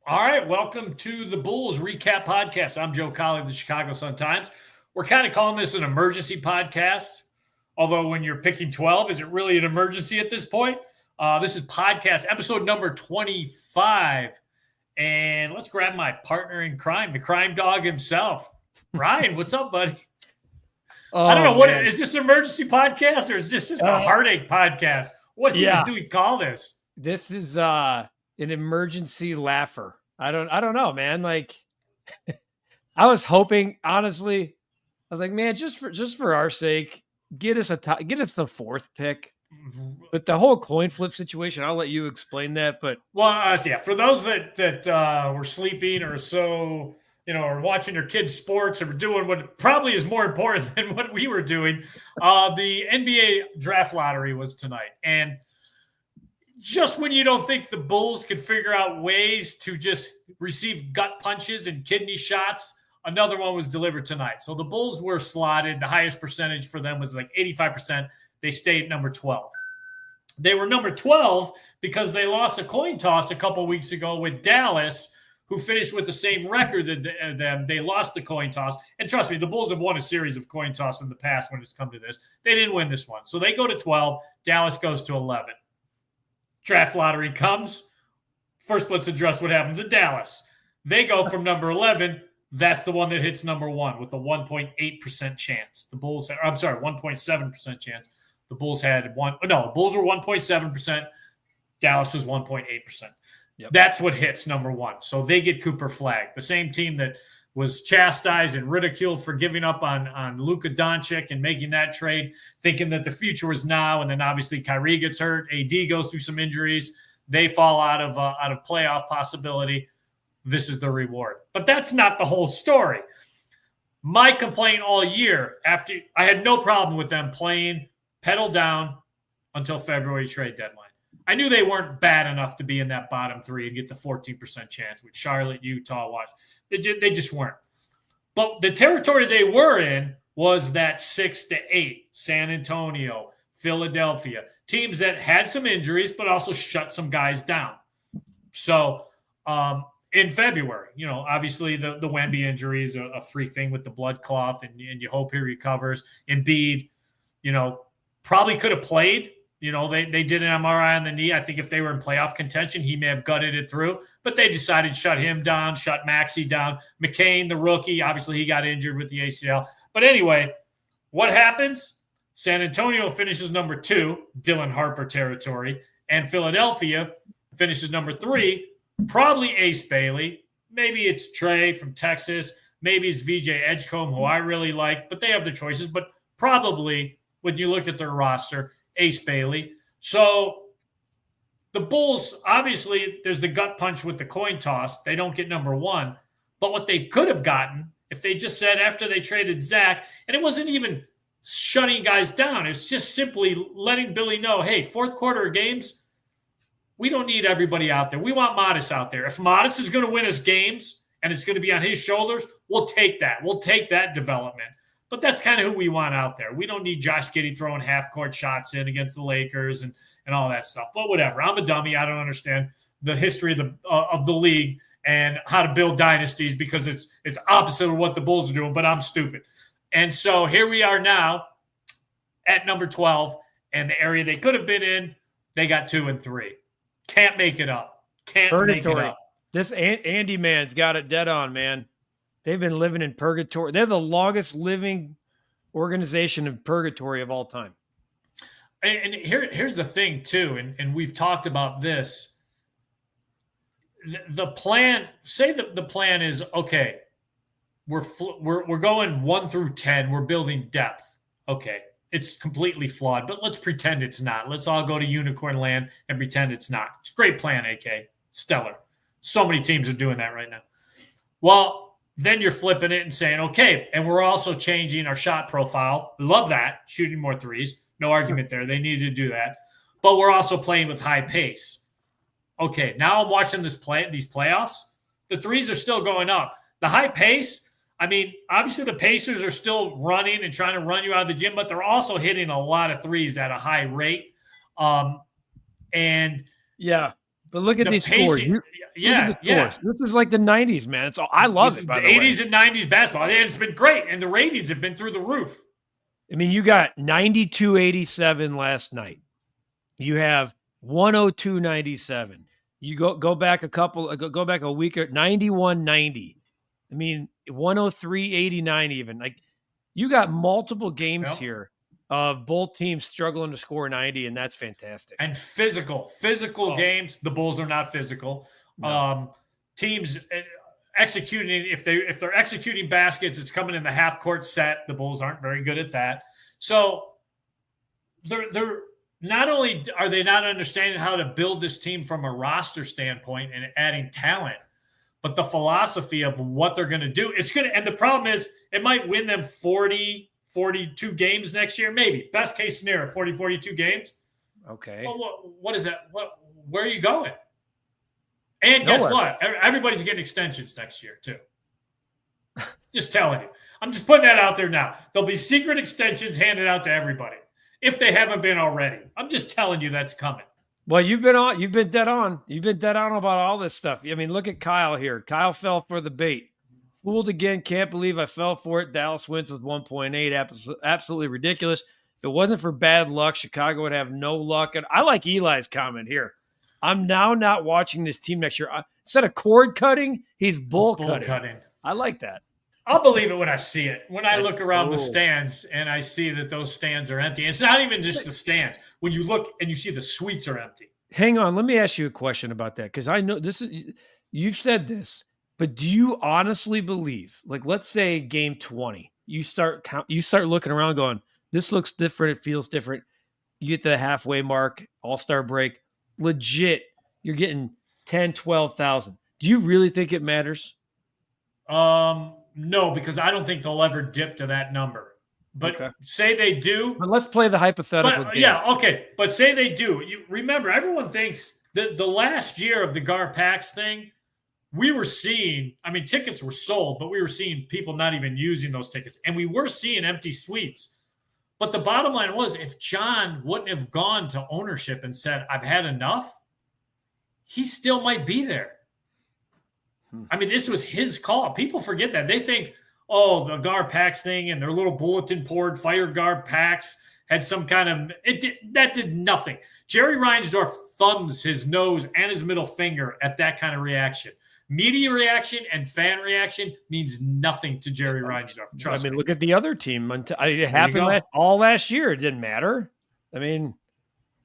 All right, welcome to the Bulls REKAP Podcast. I'm Joe Cowley of the Chicago Sun-Times. We're kind of calling this an emergency podcast, although when you're picking 12, is it really an emergency at this point? This is podcast episode number 25, and let's grab my partner in crime, the crime dog himself. Ryan, what's up, buddy? I don't know, what is this an emergency podcast, or is this just a heartache podcast? What do we call this? This is an emergency laugher. I don't know, man. Like, I was hoping, honestly, I was like, man, just for our sake, get us the fourth pick. But the whole coin flip situation, I'll let you explain that. But for those that were sleeping or so, or watching their kids' sports or doing what probably is more important than what we were doing, the NBA draft lottery was tonight, and just when you don't think the Bulls could figure out ways to just receive gut punches and kidney shots, another one was delivered tonight. So the Bulls were slotted. The highest percentage for them was like 85%. They stayed number 12. They were number 12 because they lost a coin toss a couple weeks ago with Dallas, who finished with the same record as them. They lost the coin toss. And trust me, the Bulls have won a series of coin toss in the past when it's come to this. They didn't win this one. So they go to 12. Dallas goes to 11. Draft lottery comes. First, let's address what happens in Dallas. They go from number 11. That's the one that hits number 1 with a 1.8% chance. The Bulls, 1.7% chance. The Bulls had Bulls were 1.7%. Dallas was 1.8%. Yep. That's what hits number 1. So they get Cooper Flagg, the same team that was chastised and ridiculed for giving up on Luka Doncic and making that trade, thinking that the future was now. And then obviously Kyrie gets hurt. AD goes through some injuries. They fall out of playoff possibility. This is the reward. But that's not the whole story. My complaint all year, after I had no problem with them playing pedal down until February trade deadline. I knew they weren't bad enough to be in that bottom 3 and get the 14% chance with Charlotte, Utah, Washington. They just weren't. But the territory they were in was that 6 to 8, San Antonio, Philadelphia, teams that had some injuries but also shut some guys down. So in February, obviously the Wemby injury is a freak thing with the blood cloth, and you hope he recovers. Embiid, probably could have played. They did an MRI on the knee. I think if they were in playoff contention, he may have gutted it through. But they decided to shut him down, shut Maxey down. McCain, the rookie, obviously he got injured with the ACL. But anyway, what happens? San Antonio finishes number 2, Dylan Harper territory. And Philadelphia finishes number 3, probably Ace Bailey. Maybe it's Trey from Texas. Maybe it's VJ Edgecombe, who I really like. But they have the choices. But probably, when you look at their roster, Ace Bailey. So the Bulls, obviously, there's the gut punch with the coin toss. They don't get number 1. But what they could have gotten, if they just said after they traded Zach, and it wasn't even shutting guys down. It's just simply letting Billy know, hey, fourth quarter games, we don't need everybody out there. We want Modest out there. If Modest is going to win us games and it's going to be on his shoulders, we'll take that. We'll take that development. But that's kind of who we want out there. We don't need Josh Giddey throwing half-court shots in against the Lakers and all that stuff. But whatever. I'm a dummy. I don't understand the history of the league and how to build dynasties because it's opposite of what the Bulls are doing, but I'm stupid. And so here we are now at number 12, and the area they could have been in, they got 2 and 3. Can't make it up. Can't make it up. This Andy man's got it dead on, man. They've been living in purgatory. They're the longest living organization in purgatory of all time. And here's the thing, too, and we've talked about this. The plan, say that the plan is, okay, we're going 1 through 10. We're building depth. Okay, it's completely flawed, but let's pretend it's not. Let's all go to unicorn land and pretend it's not. It's a great plan, AK. Stellar. So many teams are doing that right now. Well, then you're flipping it and saying, okay, and we're also changing our shot profile. Love that. Shooting more threes. No argument there. They needed to do that. But we're also playing with high pace. Okay, now I'm watching these playoffs. The threes are still going up. The high pace, I mean, obviously the Pacers are still running and trying to run you out of the gym, but they're also hitting a lot of threes at a high rate. Yeah, but look at these scores. Yeah. This is like the 90s, man. I love it, by the way. 80s and 90s basketball. And it's been great. And the ratings have been through the roof. I mean, you got 92-87 last night. You have 102-97. You go back a week or 91-90. I mean, 103-89 even. Like, you got multiple games here of both teams struggling to score 90, and that's fantastic. And physical games. The Bulls are not physical. No. Teams executing, if they're executing baskets, it's coming in the half court set. The Bulls aren't very good at that. So they're not only are they not understanding how to build this team from a roster standpoint and adding talent, but the philosophy of what they're going to do. And the problem is it might win them 40, 42 games next year, maybe. Best case scenario, 40, 42 games. Okay. Well, what is that? Where are you going? And guess what? Everybody's getting extensions next year, too. Just telling you. I'm just putting that out there now. There'll be secret extensions handed out to everybody if they haven't been already. I'm just telling you that's coming. Well, you've been dead on. You've been dead on about all this stuff. I mean, look at Kyle here. Kyle fell for the bait. Fooled again. Can't believe I fell for it. Dallas wins with 1.8. Absolutely ridiculous. If it wasn't for bad luck, Chicago would have no luck. And I like Eli's comment here. I'm now not watching this team next year. Instead of cord cutting, he's bull cutting. I like that. I'll believe it when I see it. When I look around the stands and I see that those stands are empty. It's not even just the stands. When you look and you see the suites are empty. Hang on. Let me ask you a question about that, because I know you've said this, but do you honestly believe, like, let's say game 20, you start looking around going, this looks different. It feels different. You get to the halfway mark, all-star break. Legit, you're getting 10, 12,000. Do you really think it matters? No, because I don't think they'll ever dip to that number. But say they do. But let's play the hypothetical game. Yeah, okay. But say they do. You remember, everyone thinks that the last year of the Gar-Pax thing, we were seeing, I mean, tickets were sold, but we were seeing people not even using those tickets. And we were seeing empty suites. But the bottom line was, if John wouldn't have gone to ownership and said, I've had enough, he still might be there. I mean, this was his call. People forget that. They think, oh, the Gar-Pax thing and their little bulletin board, fire Gar-Pax, had some kind of – that did nothing. Jerry Reinsdorf thumbs his nose and his middle finger at that kind of reaction. Media reaction and fan reaction means nothing to Jerry Reinsdorf. Trust me. Look at the other team. It happened all last year. It didn't matter. I mean,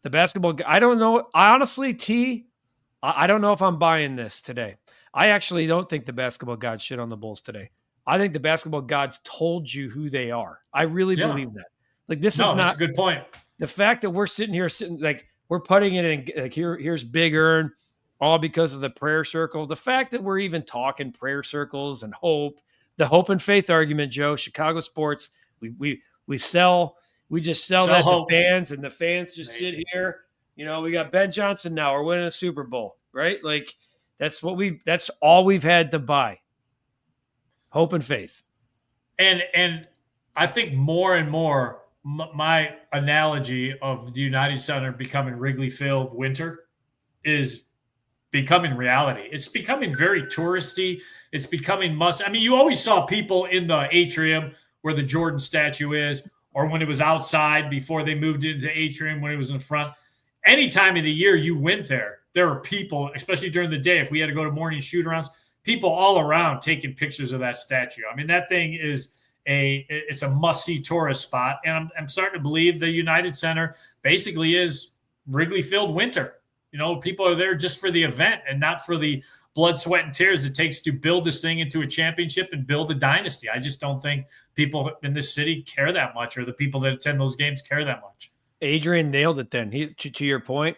the basketball – I don't know. I honestly, I don't know if I'm buying this today. I actually don't think the basketball gods shit on the Bulls today. I think the basketball gods told you who they are. I really believe that. Like, this is not that's a good point. The fact that we're sitting like we're putting it in, like, here's Big Earn, all because of the prayer circle. The fact that we're even talking prayer circles and hope, the hope and faith argument, Joe, Chicago sports, we just sell that hope to fans, and the fans just sit here. You know, we got Ben Johnson now. We're winning a Super Bowl, right? Like, that's all we've had to buy. Hope and faith. And I think more and more, my analogy of the United Center becoming Wrigley Field winter is becoming reality. It's becoming very touristy. It's becoming I mean, you always saw people in the atrium where the Jordan statue is, or when it was outside before they moved into the atrium when it was in front. Any time of the year you went there were people, especially during the day, if we had to go to morning shoot-arounds, people all around taking pictures of that statue. I mean, that thing is it's a must-see tourist spot, and I'm starting to believe the United Center basically is Wrigley Field winter. You know, people are there just for the event and not for the blood, sweat, and tears it takes to build this thing into a championship and build a dynasty. I just don't think people in this city care that much, or the people that attend those games care that much. Adrian nailed it then. To your point,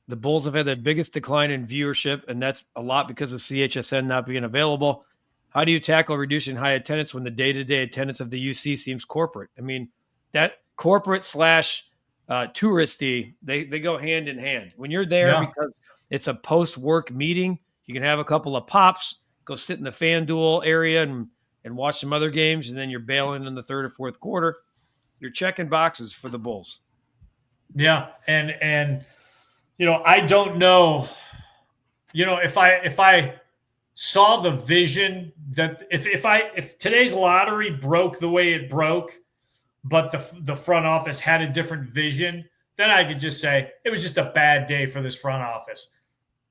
the Bulls have had the biggest decline in viewership, and that's a lot because of CHSN not being available. How do you tackle reducing high attendance when the day-to-day attendance of the UC seems corporate? I mean, that corporate / touristy, they go hand in hand. When you're there because it's a post-work meeting, you can have a couple of pops, go sit in the FanDuel area and watch some other games, and then you're bailing in the third or fourth quarter. You're checking boxes for the Bulls. Yeah, and you know, I don't know if I saw the vision that if today's lottery broke the way it broke, but the front office had a different vision, then I could just say it was just a bad day for this front office.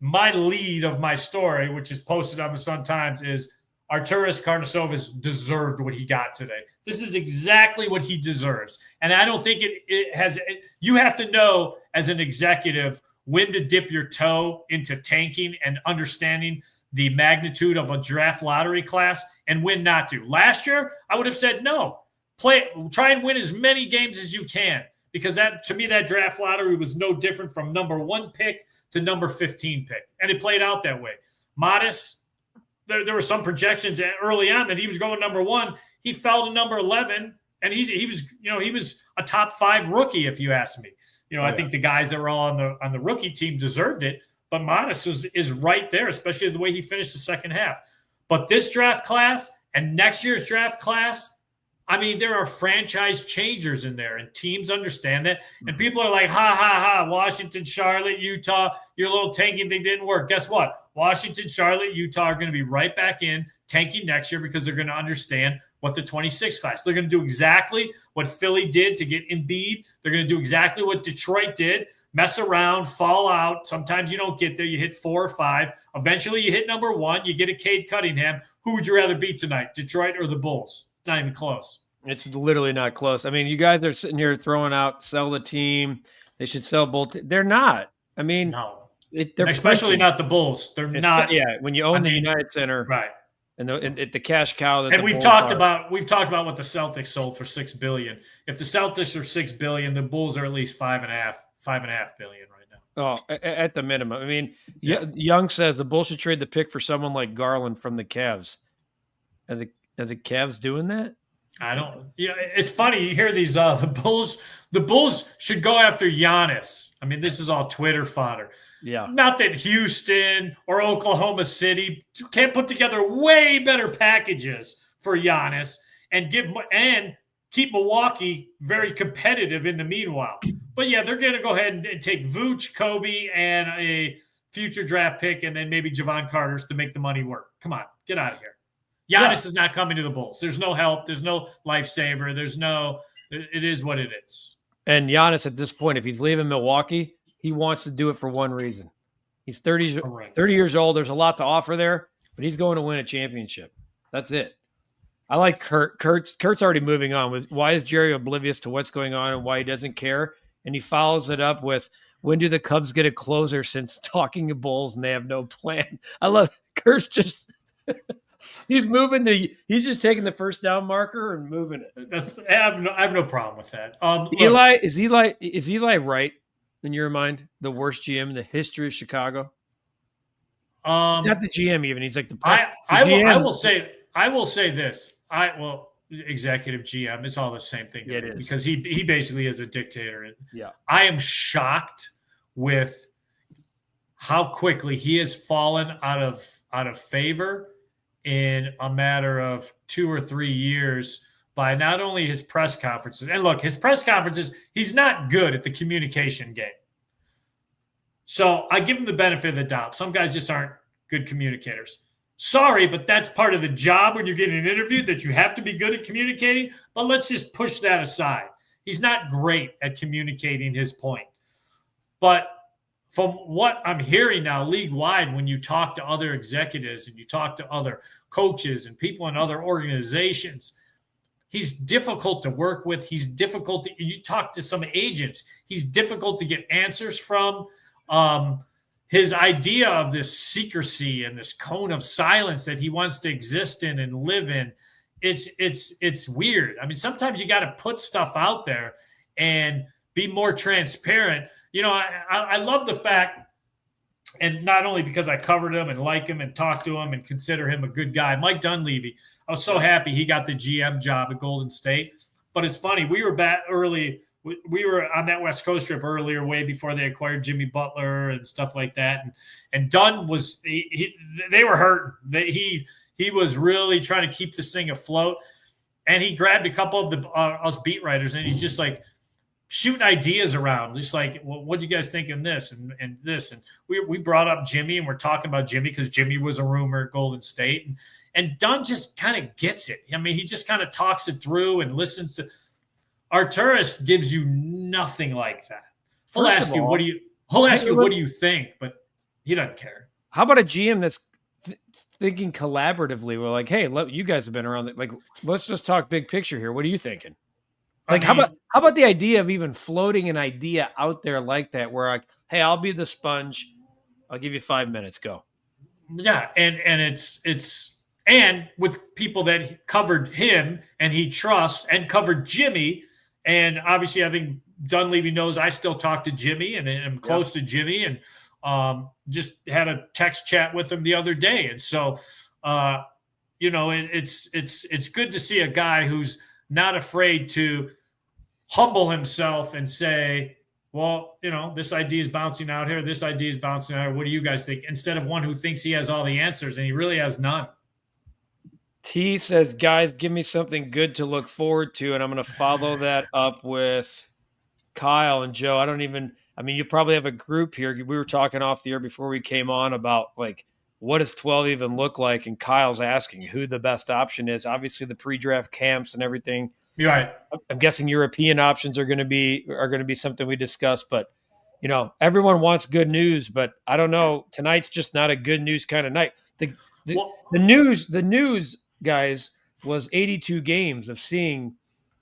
My lead of my story, which is posted on the Sun-Times, is Arturas Karnisovas deserved what he got today. This is exactly what he deserves. And I don't think it has – you have to know as an executive when to dip your toe into tanking and understanding the magnitude of a draft lottery class and when not to. Last year, I would have said no. Try and win as many games as you can, because that, to me, that draft lottery was no different from number 1 pick to number 15 pick. And it played out that way. Modest, there were some projections early on that he was going number 1. He fell to number 11, and he was a top 5 rookie, if you ask me. I think the guys that were all on the rookie team deserved it, but Modest is right there, especially the way he finished the second half. But this draft class and next year's draft class, I mean, there are franchise changers in there, and teams understand that. And people are like, ha, ha, ha, Washington, Charlotte, Utah, your little tanking thing didn't work. Guess what? Washington, Charlotte, Utah are going to be right back in tanking next year because they're going to understand what the 26 class. They're going to do exactly what Philly did to get Embiid. They're going to do exactly what Detroit did, mess around, fall out. Sometimes you don't get there. You hit 4 or 5. Eventually you hit number 1. You get a Cade Cunningham. Who would you rather beat tonight, Detroit or the Bulls? It's not even close. It's literally not close. I mean, you guys are sitting here throwing out, sell the team. They should sell both. They're not. I mean, no. They're especially pushing. not the Bulls. They're not. Yeah, when you own the United Center, right? And the cash cow. And we've talked about what the Celtics sold for $6 billion. If the Celtics are $6 billion, the Bulls are at least $5.5 billion right now. Oh, at the minimum. I mean, Young says the Bulls should trade the pick for someone like Garland from the Cavs. Are the Cavs doing that? I don't. Yeah, it's funny. You hear these. The Bulls should go after Giannis. I mean, this is all Twitter fodder. Yeah. Not that Houston or Oklahoma City can't put together way better packages for Giannis and keep Milwaukee very competitive in the meanwhile. But yeah, they're going to go ahead and take Vooch, Kobe, and a future draft pick, and then maybe Javon Carter's to make the money work. Come on, get out of here. Giannis is not coming to the Bulls. There's no help. There's no lifesaver. It is what it is. And Giannis at this point, if he's leaving Milwaukee, he wants to do it for one reason. He's 30 years old. There's a lot to offer there, but he's going to win a championship. That's it. I like Kurt. Kurt's already moving on with why is Jerry oblivious to what's going on and why he doesn't care. And he follows it up with, when do the Cubs get a closer since talking to Bulls and they have no plan? I love Kurt's just he's he's just taking the first down marker and moving it. I have no problem with that. Is Eli right in your mind? The worst GM in the history of Chicago? Not the GM even. He's like the GM. I will say this. Executive GM, it's all the same thing. Yeah, it is. Because he basically is a dictator. Yeah. I am shocked with how quickly he has fallen out of favor in a matter of 2 or 3 years by not only his press conferences. And look, his press conferences, he's not good at the communication game. So I give him the benefit of the doubt. Some guys just aren't good communicators. Sorry, but that's part of the job when you're getting an interview, that you have to be good at communicating. But let's just push that aside. He's not great at communicating his point. But from what I'm hearing now league-wide, when you talk to other executives and you talk to other coaches and people in other organizations, he's difficult to work with. He's difficult you talk to some agents. He's difficult to get answers from. His idea of this secrecy and this cone of silence that he wants to exist in and live in, it's weird. I mean, sometimes you got to put stuff out there and be more transparent. I love the fact, and not only because I covered him and like him and talked to him and consider him a good guy, Mike Dunleavy, I was so happy he got the GM job at Golden State. But it's funny, we were back early. We were on that West Coast trip earlier, way before they acquired Jimmy Butler and stuff like that. And Dunn was they were hurting. He was really trying to keep this thing afloat. And he grabbed a couple of us beat writers, and he's just like, shooting ideas around, just like, well, what do you guys think in this and this? And we brought up Jimmy, and we're talking about Jimmy because Jimmy was a rumor at Golden State. And Dunn just kind of gets it. I mean, he just kind of talks it through and listens to. Arturas gives you nothing like that. He'll ask you, what do you think? But he doesn't care. How about a GM that's thinking collaboratively? We're like, hey, you guys have been around. Like, let's just talk big picture here. What are you thinking? Like, how about the idea of even floating an idea out there like that, where like, hey, I'll be the sponge. I'll give you 5 minutes. Go. Yeah, and it's with people that covered him and he trusts and covered Jimmy, and obviously I think Dunleavy knows I still talk to Jimmy and am close to Jimmy, and just had a text chat with him the other day, and so it's good to see a guy who's not afraid to humble himself and say, well, this idea is bouncing out here. This idea is bouncing out here. What do you guys think? Instead of one who thinks he has all the answers, and he really has none. T says, guys, give me something good to look forward to. And I'm going to follow that up with Kyle and Joe. You probably have a group here. We were talking off the air before we came on about, like, what does 12 even look like? And Kyle's asking who the best option is. Obviously, the pre-draft camps and everything. You're right. I'm guessing European options are going to be something we discuss, but everyone wants good news, but I don't know. Tonight's just not a good news kind of night. The news, guys, was 82 games of seeing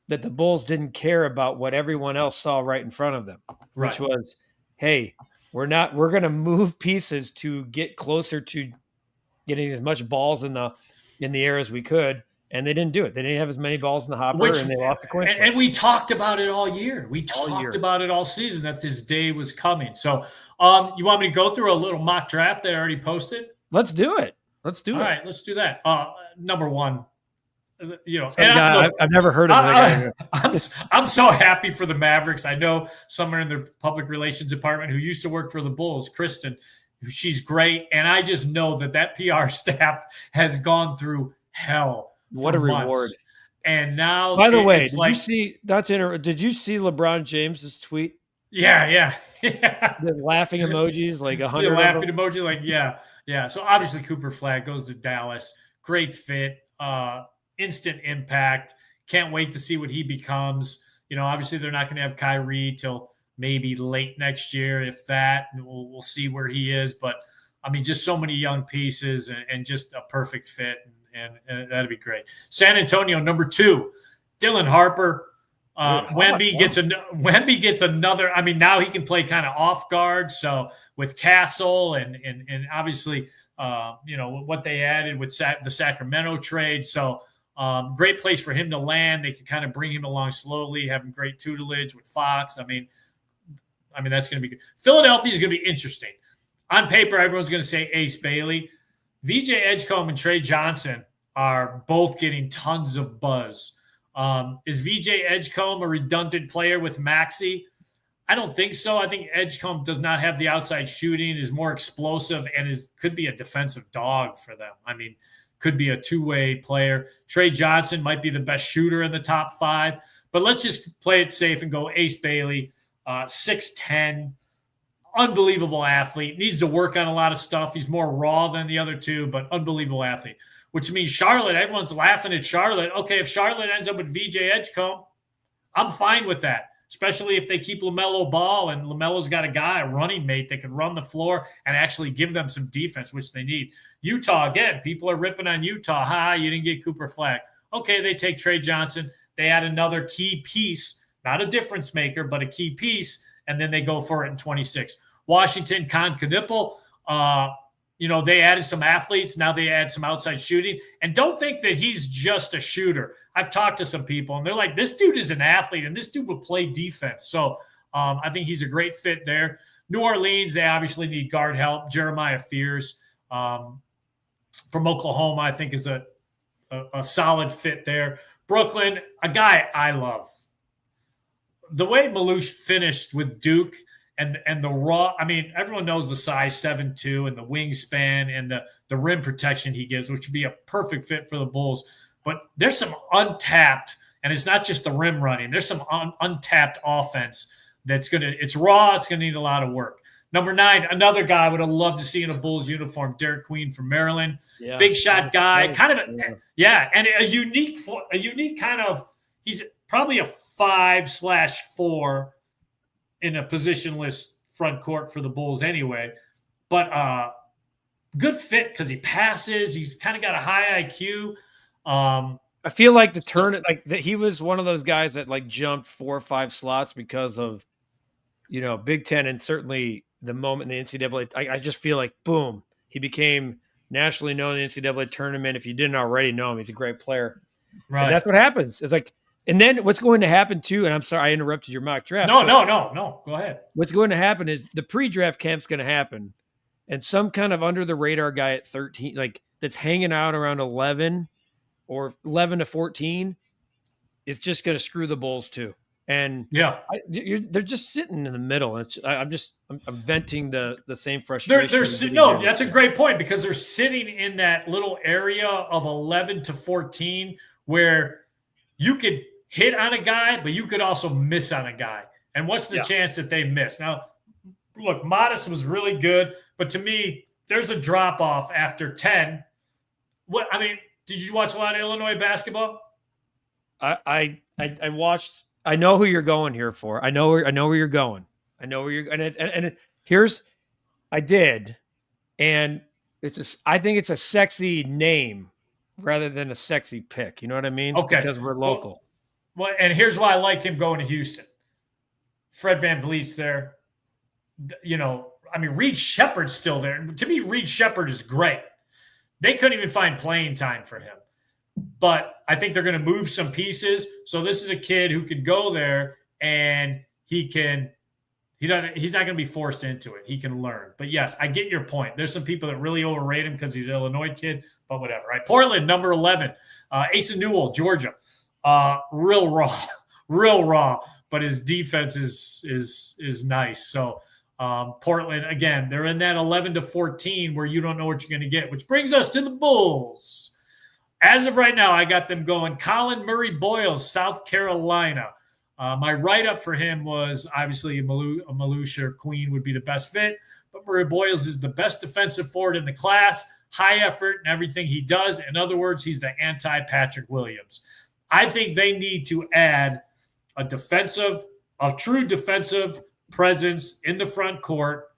that the Bulls didn't care about what everyone else saw right in front of them, which was, hey, we're going to move pieces to get closer to getting as much balls in the air as we could. And they didn't do it. They didn't have as many balls in the hopper, and they lost the coin. And we talked about it all year. We talked about it all season that this day was coming. So you want me to go through a little mock draft that I already posted? Let's do it. All right, let's do that. Number one, I've never heard of it. I'm so happy for the Mavericks. I know someone in their public relations department who used to work for the Bulls, Kristen. She's great. And I just know that PR staff has gone through hell. What a reward. And now, by the way, did you see LeBron James's tweet? Yeah. The laughing emojis, like 100. The laughing emoji, like, yeah. So obviously Cooper Flag goes to Dallas. Great fit, instant impact. Can't wait to see what he becomes. Obviously they're not going to have Kyrie till maybe late next year, if that. And we'll see where he is. But just so many young pieces and just a perfect fit. And that'd be great. San Antonio, number 2, Dylan Harper. Wemby gets another. Now he can play kind of off guard. So with Castle and obviously, what they added with the Sacramento trade. So great place for him to land. They can kind of bring him along slowly, having great tutelage with Fox. That's going to be good. Philadelphia is going to be interesting. On paper, everyone's going to say Ace Bailey. VJ Edgecombe and Trey Johnson are both getting tons of buzz. Is VJ Edgecombe a redundant player with Maxey? I don't think so. I think Edgecombe does not have the outside shooting, is more explosive, and could be a defensive dog for them. Could be a two-way player. Trey Johnson might be the best shooter in the top 5. But let's just play it safe and go Ace Bailey, 6'10", unbelievable athlete, needs to work on a lot of stuff. He's more raw than the other two, but unbelievable athlete, which means Charlotte, everyone's laughing at Charlotte. Okay, if Charlotte ends up with VJ Edgecombe, I'm fine with that, especially if they keep LaMelo Ball, and LaMelo's got a guy, a running mate that can run the floor and actually give them some defense, which they need. Utah, again, people are ripping on Utah. You didn't get Cooper Flag. Okay, they take Trey Johnson. They add another key piece, not a difference maker, but a key piece, and then they go for it in 26. Washington, Con Knipple, they added some athletes. Now they add some outside shooting. And don't think that he's just a shooter. I've talked to some people, and they're like, this dude is an athlete, and this dude will play defense. So I think he's a great fit there. New Orleans, they obviously need guard help. Jeremiah Fears from Oklahoma, I think, is a solid fit there. Brooklyn, a guy I love. The way Malouche finished with Duke and the raw, everyone knows the size 7'2" and the wingspan and the rim protection he gives, which would be a perfect fit for the Bulls. But there's some untapped And it's not just the rim running. There's some untapped offense it's raw. It's going to need a lot of work. Number 9, another guy I would have loved to see in a Bulls uniform, Derek Queen from Maryland. Yeah. Big shot guy, kind of, and a unique kind of, he's probably a 5/4 in a positionless front court for the Bulls anyway. But good fit because he passes. He's kind of got a high IQ. I feel like he was one of those guys that like jumped 4 or 5 slots because of, Big Ten, and certainly the moment in the NCAA. I just feel like, boom, he became nationally known in the NCAA tournament. If you didn't already know him, he's a great player. Right. And that's what happens. It's like, and then what's going to happen too, and I'm sorry I interrupted your mock draft. No. Go ahead. What's going to happen is the pre-draft camp's going to happen, and some kind of under-the-radar guy at 13, like that's hanging out around 11 or 11 to 14, is just going to screw the Bulls too. And they're just sitting in the middle. I'm venting the same frustration. That's a great point, because they're sitting in that little area of 11 to 14 where you could hit on a guy, but you could also miss on a guy. And what's the chance that they miss? Now, look, Modest was really good, but to me, there's a drop off after 10. Did you watch a lot of Illinois basketball? I watched. I know who you're going here for. I know where you're going. I know where you're, I did, and I think it's a sexy name rather than a sexy pick. You know what I mean? Okay. Because we're local. Well, and here's why I like him going to Houston. Fred VanVleet's there. Reed Shepherd's still there. To me, Reed Shepherd is great. They couldn't even find playing time for him. But I think they're going to move some pieces. So this is a kid who can go there, and he's not going to be forced into it. He can learn. But yes, I get your point. There's some people that really overrate him because he's an Illinois kid, but whatever. Right? Portland, number 11. Asa Newell, Georgia. Real raw, but his defense is nice. So Portland, again, they're in that 11 to 14 where you don't know what you're going to get, which brings us to the Bulls. As of right now, I got them going. Colin Murray-Boyles, South Carolina. My write-up for him was obviously a Malusia or Queen would be the best fit, but Murray-Boyles is the best defensive forward in the class, high effort in everything he does. In other words, he's the anti-Patrick Williams. I think they need to add a true defensive presence in the front court,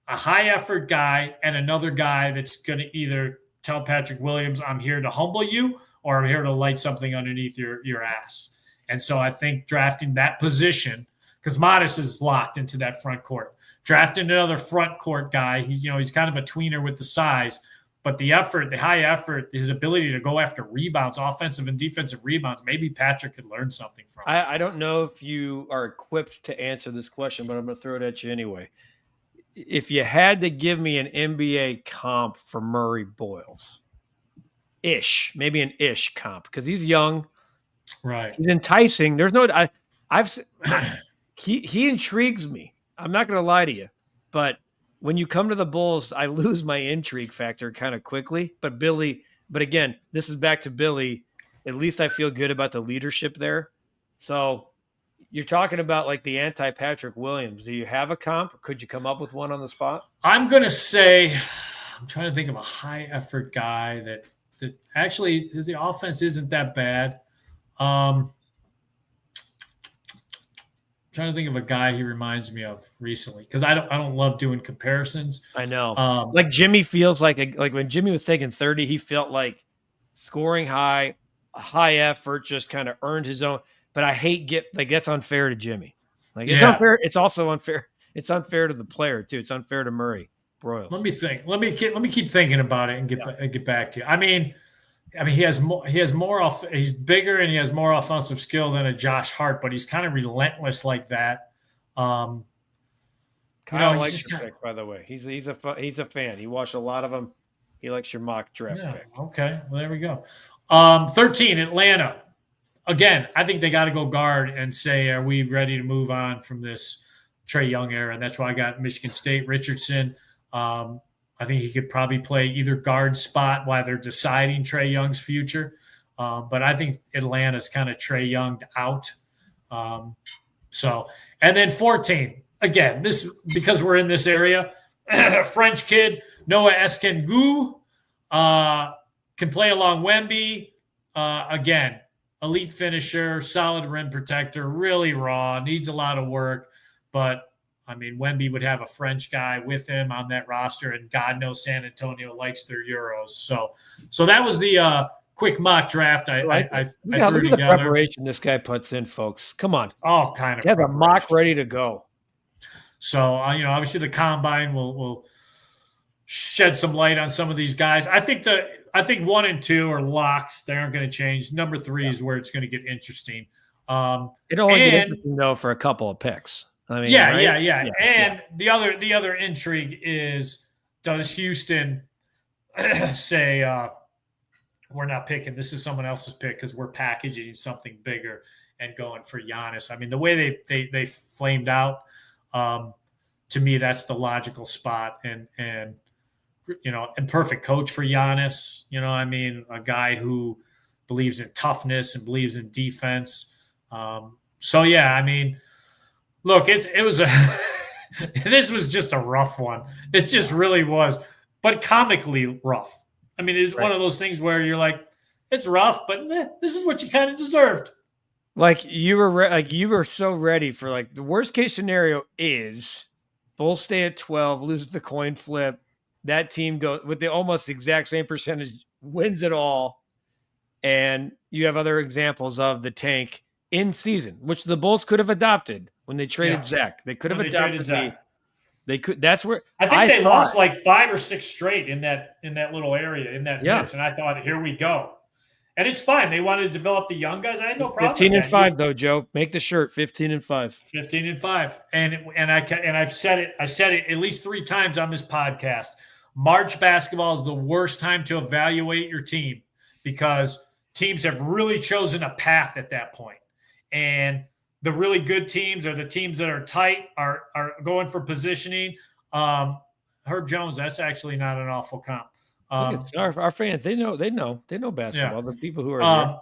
a high-effort guy, and another guy that's going to either tell Patrick Williams, I'm here to humble you, or I'm here to light something underneath your ass. And so I think drafting that position, because Modest is locked into that front court. Drafting another front court guy, he's kind of a tweener with the size, but the effort, the high effort, his ability to go after rebounds, offensive and defensive rebounds, maybe Patrick could learn something from. I don't know if you are equipped to answer this question, but I'm going to throw it at you anyway. If you had to give me an NBA comp for Murray-Boyles, maybe an comp, because he's young, right? He's enticing. There's no, he intrigues me. I'm not going to lie to you, but when you come to the Bulls, I lose my intrigue factor kind of quickly. But again, this is back to Billy. At least I feel good about the leadership there. So. You're talking about like the anti-Patrick Williams. Do you have a comp? Could you come up with one on the spot? I'm going to say, I'm trying to think of a high effort guy that actually the offense isn't that bad. Trying to think of a guy he reminds me of recently, because I don't love doing comparisons. I know. Like Jimmy feels like when Jimmy was taking 30, he felt like scoring high effort, just kind of earned his own. But I hate that's unfair to Jimmy. It's unfair. It's also unfair. It's unfair to the player too. It's unfair to Murray-Boyles. Let me think. Let me keep thinking about it and get back to you. I mean, he has more. He's bigger and he has more offensive skill than a Josh Hart, but he's kind of relentless like that. Kyle likes your pick, by the way. He's a fan. He watched a lot of them. He likes your mock draft pick. Okay, well there we go. 13, Atlanta. Again, I think they got to go guard and say, are we ready to move on from this Trae Young era? And that's why I got Michigan State, Richardson. I think he could probably play either guard spot while they're deciding Trae Young's future. But I think Atlanta's kind of Trae Young'd out. And then 14, again, this because we're in this area, French kid, Noah Eskengu, can play along Wemby. Again, elite finisher, solid rim protector, really raw, needs a lot of work. But, I mean, Wemby would have a French guy with him on that roster, and God knows San Antonio likes their Euros. So that was the quick mock draft I look threw at together. the preparation this guy puts in, folks. Come on. All kind of He has a mock ready to go. So, obviously the combine will shed some light on some of these guys. I think 1 and 2 are locks. They aren't going to change. Number 3 is where it's going to get interesting. It only get interesting, though, for a couple of picks. I mean, yeah. And the other intrigue is, does Houston say we're not picking? This is someone else's pick because we're packaging something bigger and going for Giannis. I mean, the way they flamed out, to me, that's the logical spot and perfect coach for Giannis. I mean, a guy who believes in toughness and believes in defense. I mean, look, it was this was just a rough one. It just really was, but comically rough. I mean, it's one of those things where you're like, it's rough, but this is what you kind of deserved. Like you were so ready for the worst case scenario is Bulls stay at 12, lose the coin flip. That team goes with the almost exact same percentage, wins it all. And you have other examples of the tank in season, which the Bulls could have adopted when they traded Zach. They could have adopted Zach. They could. That's where I think they lost 5 or 6 straight in that little area in that midst. And I thought, here we go. And it's fine. They wanted to develop the young guys. I had no problem. 15-5 though, Joe. Make the shirt 15-5. 15-5. And I've said it. I said it at least 3 times on this podcast. March basketball is the worst time to evaluate your team because teams have really chosen a path at that point. And the really good teams or the teams that are tight are going for positioning. Herb Jones, that's actually not an awful comp. Our fans, they know basketball. The people who are here.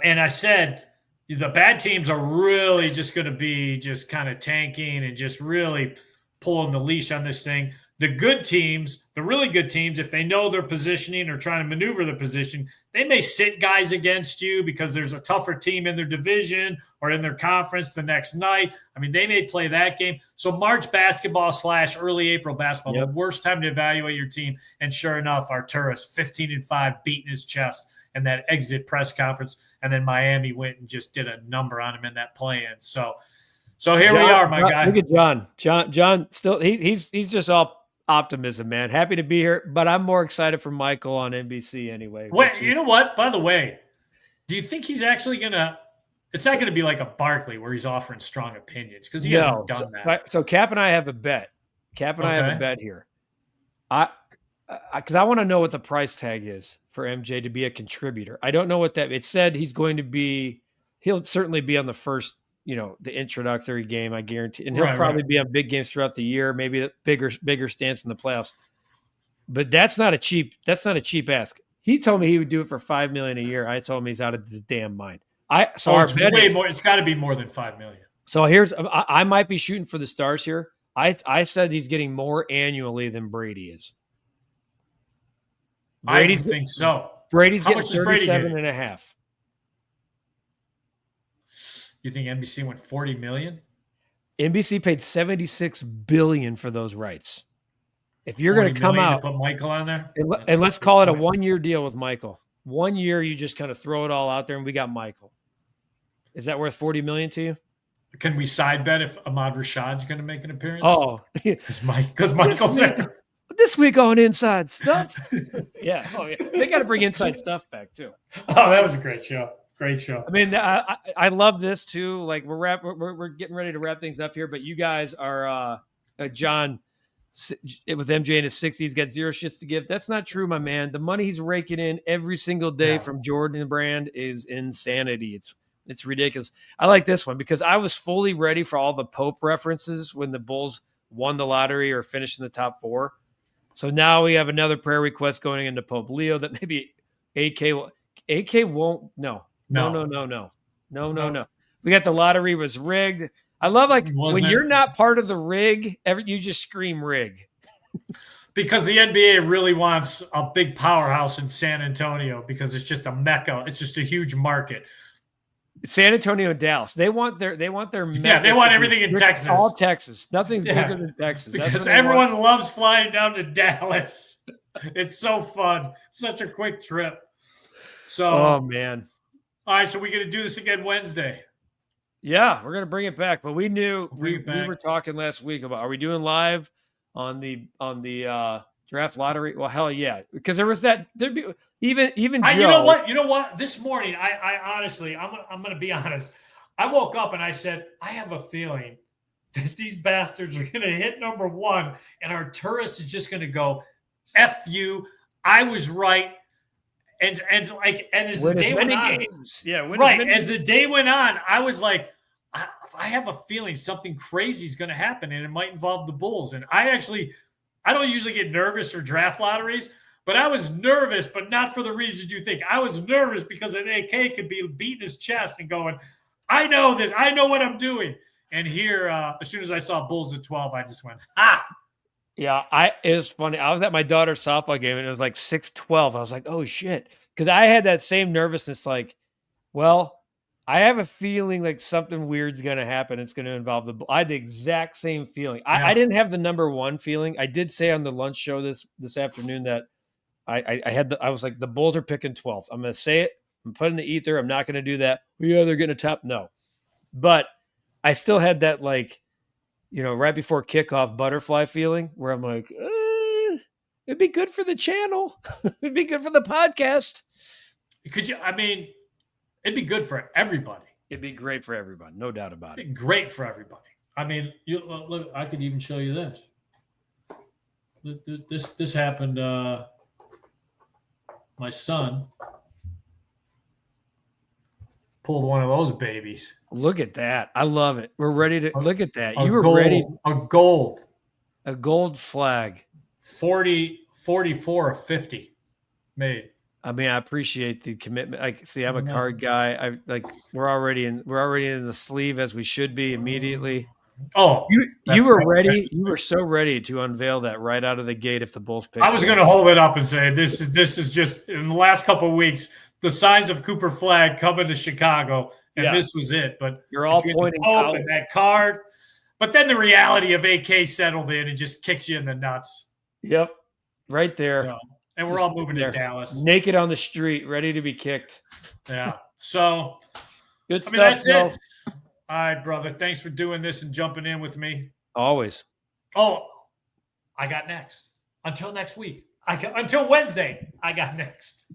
And I said the bad teams are really just going to be just kind of tanking and just really pulling the leash on this thing. The good teams, the really good teams, if they know their positioning or trying to maneuver the position, they may sit guys against you because there's a tougher team in their division or in their conference the next night. I mean, they may play that game. So March basketball / early April basketball, the worst time to evaluate your team. And sure enough, Arturas 15-5 beating his chest in that exit press conference. And then Miami went and just did a number on him in that play-in. So here we are, my guy. Look at John. John still he's just all optimism, man. Happy to be here, but I'm more excited for Michael on NBC anyway. Wait, you know what? By the way, do you think he's actually gonna? It's not gonna be like a Barkley where he's offering strong opinions because he hasn't done that. So Cap and I have a bet. I have a bet here. Because I want to know what the price tag is for MJ to be a contributor. I don't know what that. It said he's going to be. He'll certainly be on the first. The introductory game, I guarantee. And he'll probably be on big games throughout the year, maybe a bigger stance in the playoffs. But that's not a cheap ask. He told me he would do it for $5 million a year. I told him he's out of his damn mind. It's way more. It's got to be more than $5 million. So I might be shooting for the stars here. I said he's getting more annually than Brady is. I think so. Brady's getting 37.5. You think NBC went $40 million? NBC paid $76 billion for those rights. If you're going to come out, to put Michael on there, and let's call it a 1-year deal with Michael. 1 year, you just kind of throw it all out there, and we got Michael. Is that worth $40 million to you? Can we side bet if Ahmad Rashad's going to make an appearance? Oh, because Michael's there. This week on Inside Stuff. Yeah. Oh, yeah. They got to bring Inside Stuff back too. Oh, that was a great show. Great show. I mean, I love this too. Like we're getting ready to wrap things up here, but you guys are John with MJ in his 60s, got 0 shits to give. That's not true, my man. The money he's raking in every single day from Jordan Brand is insanity. It's ridiculous. I like this one because I was fully ready for all the Pope references when the Bulls won the lottery or finished in the top 4. So now we have another prayer request going into Pope Leo that maybe AK will AK won't. No. We got the lottery was rigged. I love when you're not part of the rig, you just scream rig. Because the NBA really wants a big powerhouse in San Antonio because it's just a mecca. It's just a huge market. San Antonio, Dallas. They want their yeah. They want everything in Texas. All Texas. Nothing's bigger than Texas. Because everyone loves flying down to Dallas. It's so fun. Such a quick trip. So. Oh man. All right. So we're gonna do this again Wednesday. Yeah, we're gonna bring it back. But we knew we were talking last week about, are we doing live on the draft lottery? Well, hell yeah, because there was that. There'd be even Joe. You know what? This morning, I honestly, I'm gonna be honest. I woke up and I said, I have a feeling that these bastards are gonna hit number one, and our tourist is just gonna go, F you. I was right. And as the day went on, as the day went on, I was like, I have a feeling something crazy is going to happen, and it might involve the Bulls. And I don't usually get nervous for draft lotteries, but I was nervous, but not for the reasons you think. I was nervous because an AK could be beating his chest and going, I know this, I know what I'm doing. And here, as soon as I saw Bulls at 12, I just went, ha! Yeah, it was funny. I was at my daughter's softball game, and it was like 6-12. I was like, oh, shit. Because I had that same nervousness, like, well, I have a feeling like something weird's going to happen. It's going to involve I had the exact same feeling. Yeah. I didn't have the number one feeling. I did say on the lunch show this afternoon that I was like, the Bulls are picking 12th. I'm going to say it. I'm putting the ether. I'm not going to do that. Yeah, they're going to top. No. But I still had that, like, right before kickoff butterfly feeling where I'm like, it'd be good for the channel. It'd be good for the podcast. It'd be good for everybody. It'd be great for everybody. No doubt about it. Great for everybody. I mean, look, I could even show you this. This happened. My son pulled one of those babies. Look at that. I love it. We're ready to look at that. You were ready. A gold flag. 44 of 50 made. I mean, I appreciate the commitment. I'm a card guy. We're already in the sleeve as we should be immediately. Oh, you were ready. You were so ready to unveil that right out of the gate if the Bulls picked. I was going to hold it up and say, this is just in the last couple of weeks, the signs of Cooper Flag coming to Chicago. And this was it. But you're all pointing out that card. But then the reality of AK settled in and just kicks you in the nuts. Yep. Right there. And we're all moving to Dallas. Naked on the street, ready to be kicked. Yeah. So good stuff. That's it. All right, brother. Thanks for doing this and jumping in with me. Always. Oh, I got next. Until next week. Until Wednesday, I got next.